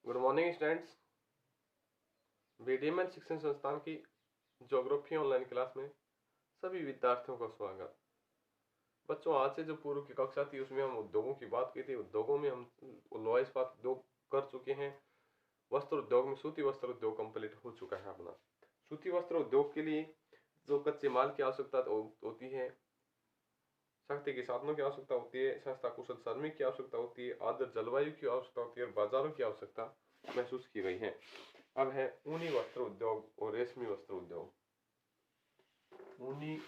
Good morning students. बीडीएमएल शिक्षण संस्थान की ज्योग्राफी ऑनलाइन क्लास में सभी विद्यार्थियों का स्वागत। बच्चों, आज से जो पूर्व की कक्षा थी उसमें हम उद्योगों की बात की थी। उद्योगों में हम लोहा इस्पात उद्योग कर चुके हैं। वस्त्र उद्योग में सूती वस्त्र उद्योग कंप्लीट हो चुका है अपना। सूती वस्त्र उद्योग के लिए जो कच्चे माल की आवश्यकता होती है, शक्ति के साधनों की आवश्यकता होती है, संस्था कुशल श्रमिक की आवश्यकता होती है, आदर्श जलवायु की आवश्यकता होती है और बाजारों की आवश्यकता महसूस की गई है। अब है ऊनी वस्त्र उद्योग और रेशमी वस्त्र उद्योग। ऊनी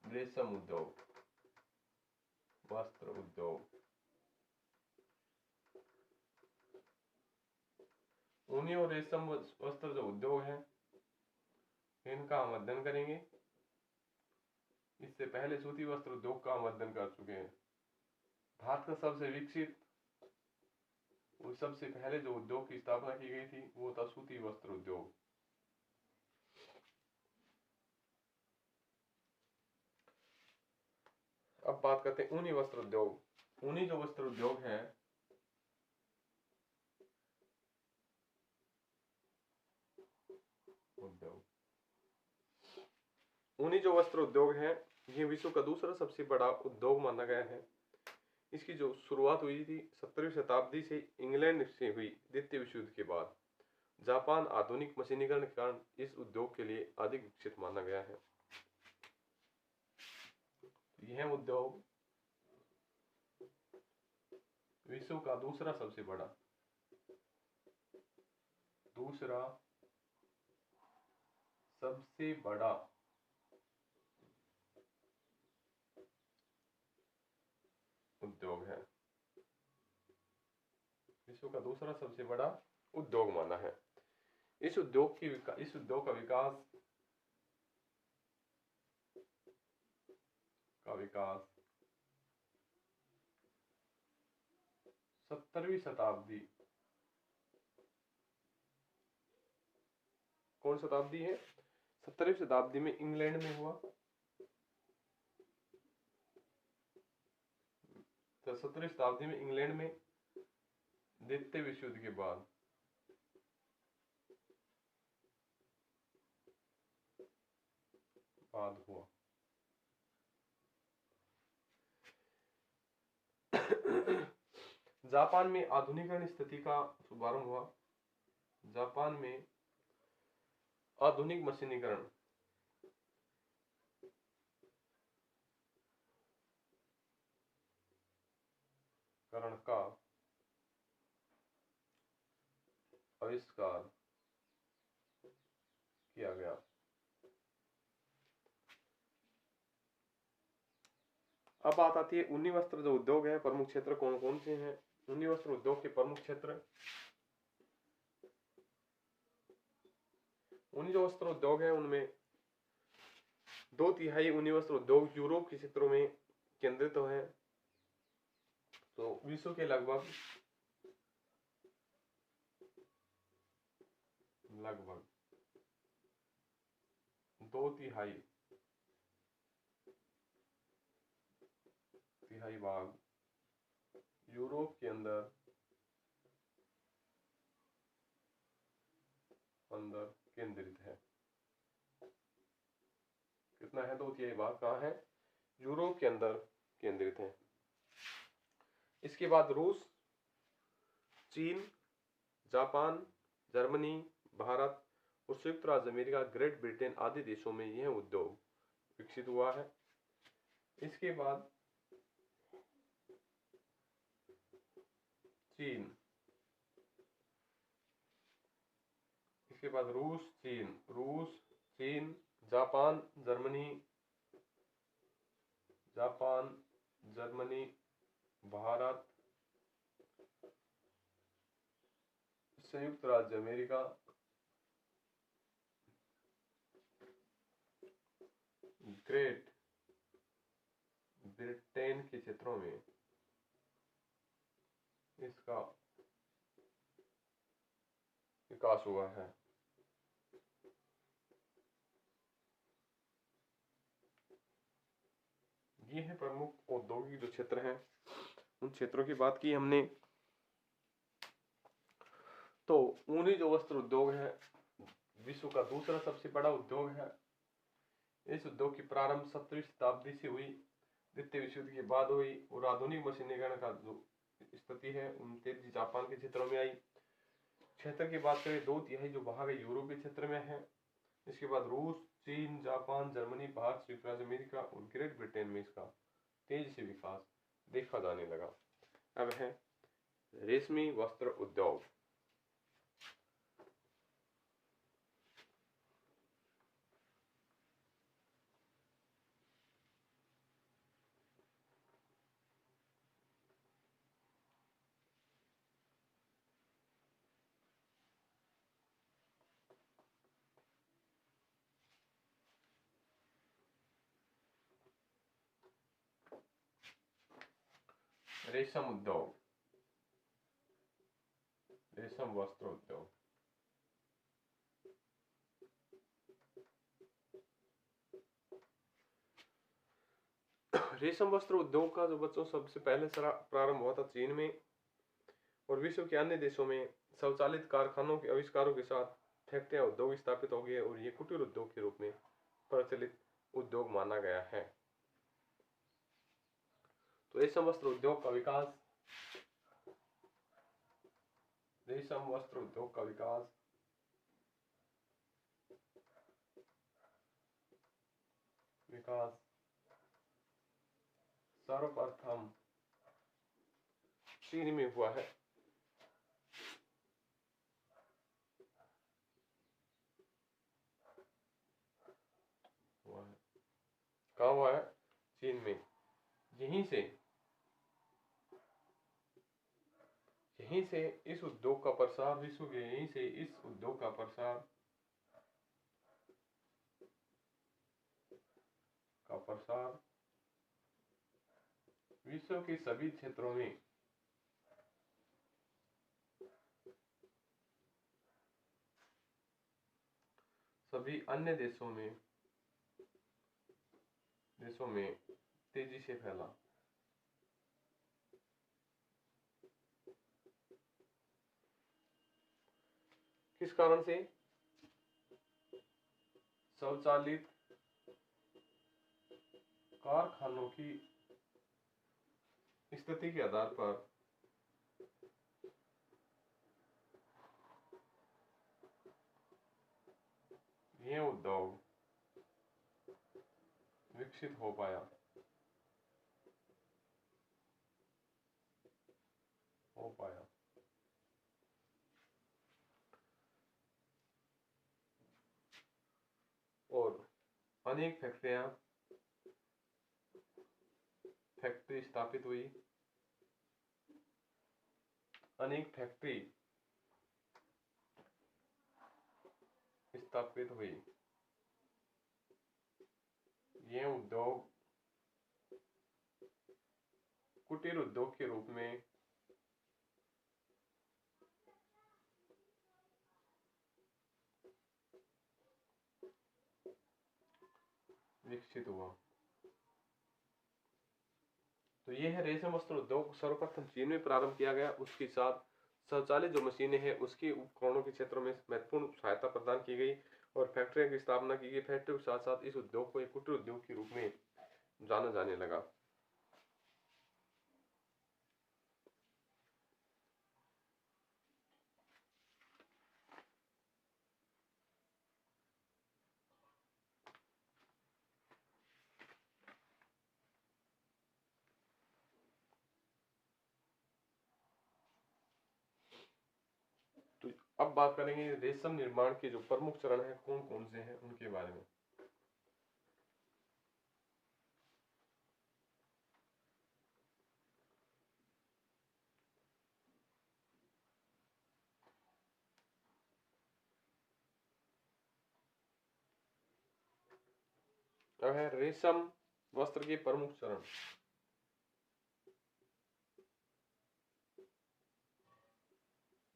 रेशम उद्योग, वस्त्र उद्योग। ऊनी और रेशम वस्त्र जो उद्योग है इनका हम अध्ययन करेंगे। इससे पहले सूती वस्त्र उद्योग का हम अध्ययन कर चुके हैं। भारत का सबसे विकसित और सबसे पहले जो उद्योग की स्थापना की गई थी वो था सूती वस्त्र उद्योग। अब बात करते हैं ऊनी वस्त्र उद्योग। ऊनी जो वस्त्र उद्योग है ऊनी जो वस्त्र उद्योग है ये विश्व का दूसरा सबसे बड़ा उद्योग माना गया है। इसकी जो शुरुआत हुई थी 17वीं शताब्दी से इंग्लैंड से हुई। द्वितीय विश्व युद्ध के बाद जापान आधुनिक मशीनीकरण के कारण इस उद्योग के लिए अधिक विकसित माना गया है। यह उद्योग विश्व का दूसरा सबसे बड़ा उद्योग है। विश्व का दूसरा सबसे बड़ा उद्योग माना है। इस उद्योग का विकास 17वीं शताब्दी, कौन शताब्दी है? 17वीं शताब्दी में इंग्लैंड में हुआ। तो 17वीं शताब्दी में इंग्लैंड में द्वितीय विश्व युद्ध के बाद हुआ। जापान में आधुनिकरण स्थिति का शुभारंभ हुआ। जापान में आधुनिक मशीनीकरण का आविष्कार किया गया। अब बात आती है ऊनी वस्त्र जो उद्योग है, प्रमुख क्षेत्र कौन कौन से हैं? ऊनी वस्त्र उद्योग के प्रमुख क्षेत्र, ऊनी जो वस्त्र उद्योग है उनमें 2/3 ऊनी वस्त्र उद्योग यूरोप के क्षेत्रों में केंद्रित है। तो विश्व के लगभग 2/3 भाग यूरोप के अंदर केंद्रित है। कितना है? 2/3 भाग कहाँ है? यूरोप के अंदर केंद्रित है। इसके बाद रूस, चीन, जापान, जर्मनी, भारत और संयुक्त राज्य अमेरिका, ग्रेट ब्रिटेन आदि देशों में यह उद्योग विकसित हुआ है। इसके बाद चीन, इसके बाद रूस, चीन, जापान, जर्मनी, भारत, संयुक्त राज्य अमेरिका, ग्रेट ब्रिटेन के क्षेत्रों में इसका विकास हुआ है। ये है प्रमुख औद्योगिक जो क्षेत्र हैं। उन क्षेत्रों की बात की हमने। तो ऊनी जो वस्त्र उद्योग है विश्व का दूसरा सबसे बड़ा उद्योग है। इस उद्योग की प्रारंभ 17वीं शताब्दी से हुई, द्वितीय विश्व युद्ध के बाद हुई, और आधुनिक मशीनीकरण का जो स्थिति है उन तेजी जापान के क्षेत्रों में आई। क्षेत्र की बात करें, 2/3 जो भाग यूरोपीय क्षेत्र में है, इसके बाद रूस, चीन, जापान, जर्मनी, भारत, संयुक्त राज्य अमेरिका और ग्रेट ब्रिटेन में इसका तेजी से विकास देखा जाने लगा। अब है रेशमी वस्त्र उद्योग। रेशम उद्योग, रेशम वस्त्र उद्योग। रेशम वस्त्र उद्योग का जो बच्चों सबसे पहले प्रारंभ हुआ था चीन में, और विश्व के अन्य देशों में स्वचालित कारखानों के आविष्कारों के साथ फैक्ट्रियां उद्योग स्थापित हो गए और ये कुटीर उद्योग के रूप में प्रचलित उद्योग माना गया है। तो रेशम वस्त्र उद्योग का विकास, रेशम वस्त्र उद्योग का विकास सर्वप्रथम चीन में हुआ है। कहाँ हुआ है? चीन में। यहीं से इस उद्योग का प्रसार विश्व के, यहीं से इस उद्योग का प्रसार विश्व के सभी क्षेत्रों में सभी अन्य देशों में तेजी से फैला। किस कारण से? स्वचालित कारखानों की स्थिति के आधार पर यह उद्योग विकसित हो पाया। और अनेक फैक्ट्री स्थापित हुई, अनेक फैक्ट्री स्थापित हुई। यह उद्योग कुटीर उद्योग के रूप में विकसित हुआ। तो यह है रेशम वस्त्र उद्योग सर्वप्रथम चीन में प्रारंभ किया गया। उसके साथ स्वचालित जो मशीनें हैं उसके उपकरणों के क्षेत्रों में महत्वपूर्ण सहायता प्रदान की गई और फैक्ट्रियों की स्थापना की गई। फैक्ट्रियों के साथ साथ इस उद्योग को एक कुटीर उद्योग के रूप में जाना जाने लगा। तो अब बात करेंगे रेशम निर्माण के जो प्रमुख चरण है कौन कौन से हैं उनके बारे में। अब है रेशम वस्त्र के प्रमुख चरण।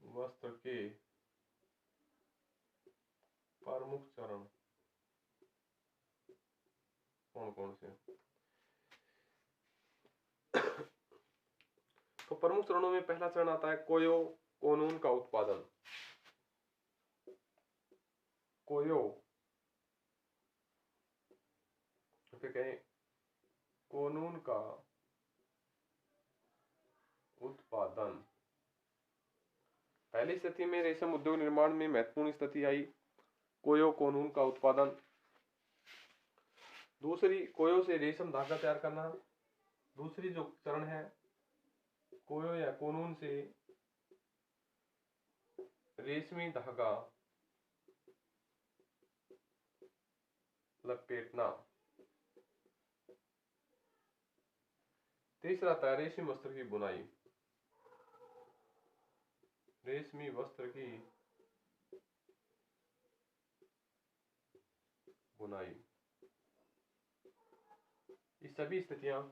वस्त्र के प्रमुख चरण कौन कौन से? तो प्रमुख चरणों में पहला चरण आता है कोयो कोनून का उत्पादन, कोयो फिर कहें कोनून का उत्पादन। पहली स्थिति में रेशम उद्योग निर्माण में महत्वपूर्ण स्थिति आई, कोयो कोनून का उत्पादन। दूसरी, कोयो से रेशम धागा तैयार करना। दूसरी जो चरण है, कोयो या कोनून से रेशमी धागा लपेटना। तीसरा था रेशमी वस्त्र की बुनाई, रेशमी वस्त्र की बुनाई। ये सभी स्थितियां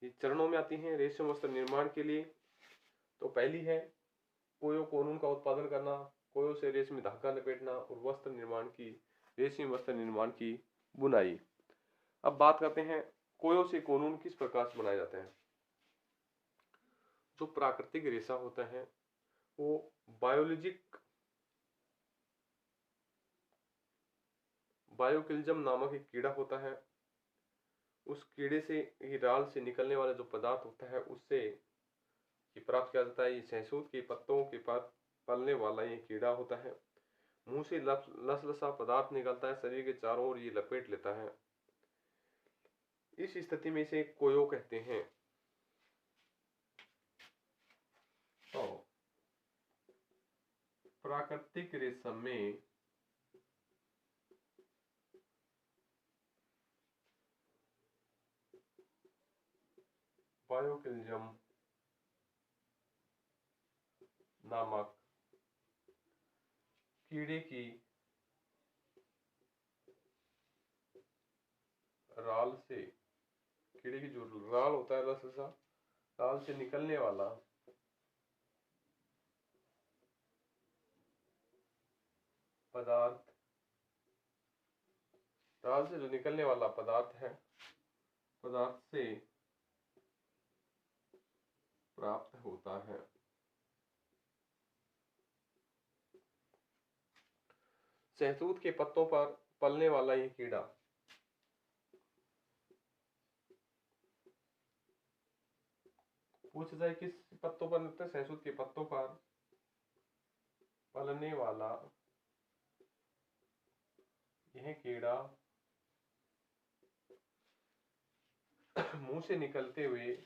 इस चरणों में आती हैं रेशम वस्त्र निर्माण के लिए। तो पहली है कोयो कोनून का उत्पादन करना, कोयो से रेशमी धागा लपेटना और वस्त्र निर्माण की, रेशमी वस्त्र निर्माण की बुनाई। अब बात करते हैं कोयो से कोनून किस प्रकार से बनाए जाते हैं। जो प्राकृतिक रेशा होता है वो बायोकिल्जम नामक एक कीड़ा होता है। उस कीड़े से ही राल से निकलने वाला जो पदार्थ होता है उससे ये प्राप्त किया जाता है। ये सहसूत के पत्तों के पास पलने वाला ये कीड़ा होता है। मुंह से लसलसा पदार्थ निकलता है, शरीर के चारों ओर ये लपेट लेता है। इस स्थिति में इसे कोयो कहते हैं। तो प्राकृतिक रेशम में बायोकिल्जम नामक कीड़े की राल से, कीड़े की जो राल होता है लसलसा, राल से निकलने वाला पदार्थ, राल से जो निकलने वाला पदार्थ है, पदार्थ से प्राप्त होता है। सहतूत के पत्तों पर पलने वाला ये कीड़ा पूछ जाए किस पत्तों पर मिलता है, सहतूत के पत्तों पर पलने वाला यह कीड़ा मुंह से निकलते हुए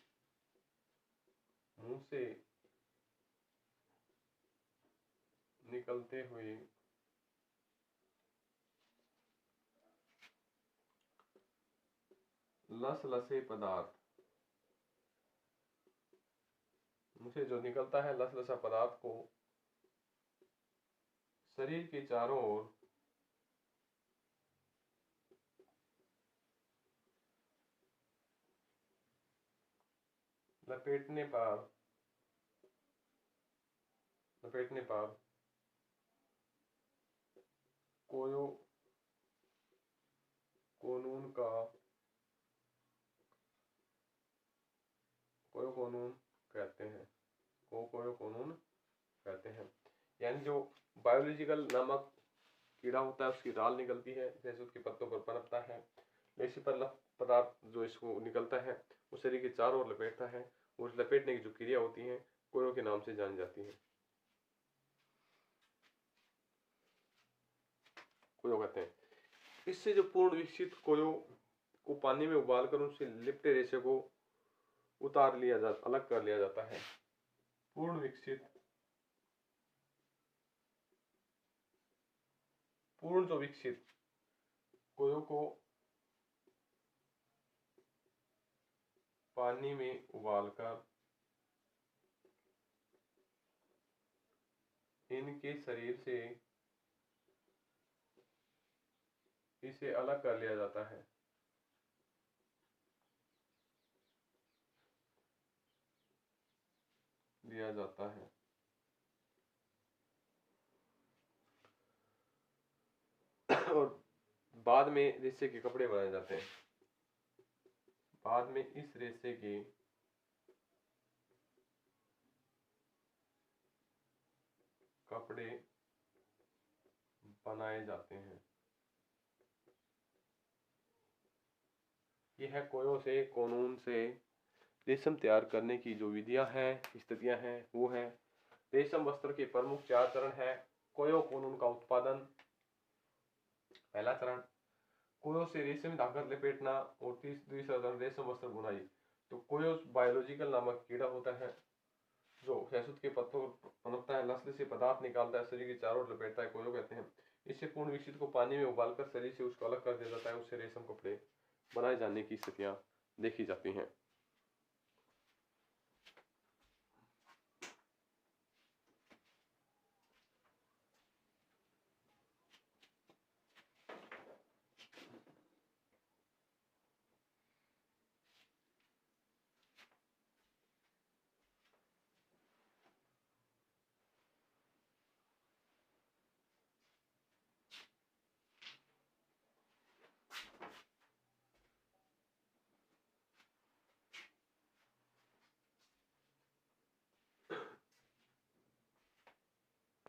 लसलसे पदार्थ, मुंह से जो निकलता है लसलसा पदार्थ को शरीर के चारों ओर लपेटने पर कोयो कोनून कहते हैं। कोयो कोनून कहते हैं। यानी जो बायोलॉजिकल नामक कीड़ा होता है उसकी राल निकलती है, जैसे उसके पत्तों पर पनपता है, रेशे पर पदार्थ जो इसको निकलता है वो शरीर के चारों ओर लपेटता है। उस लपेटने की जो क्रिया होती है कोयो के नाम से जानी जाती है। कोयो कहते हैं। इससे जो पूर्ण विकसित कोयो को पानी में उबालकर उससे लिपटे रेशे को अलग कर लिया जाता है। पूर्ण जो विकसित कोयो को पानी में उबालकर इनके शरीर से इसे अलग कर लिया जाता है। और बाद में रेशे के कपड़े बनाए जाते हैं। बाद में इस रेशे के कपड़े बनाए जाते हैं। यह है कोयों से, कोकून से रेशम तैयार करने की जो विधियां हैं, स्थितियां हैं, वो है। रेशम वस्त्र के प्रमुख 4 चरण है। कोयो कोकून का उत्पादन, पहला चरण। कोयो से रेशमी धागा लपेटना और दूसरा चरण रेशम वस्त्र बुनाई। तो कोयो बायोलॉजिकल नामक कीड़ा होता है जो शहतूत के पत्तों पर पनपता है, लसले से पदार्थ निकालता है, शरीर के चारों ओर लपेटता है, कोयो कहते हैं। इससे पूर्ण विकसित को पानी में उबालकर शरीर से उसको अलग कर दिया जाता है, उससे रेशम कपड़े बनाए जाने की स्थितियां देखी जाती हैं।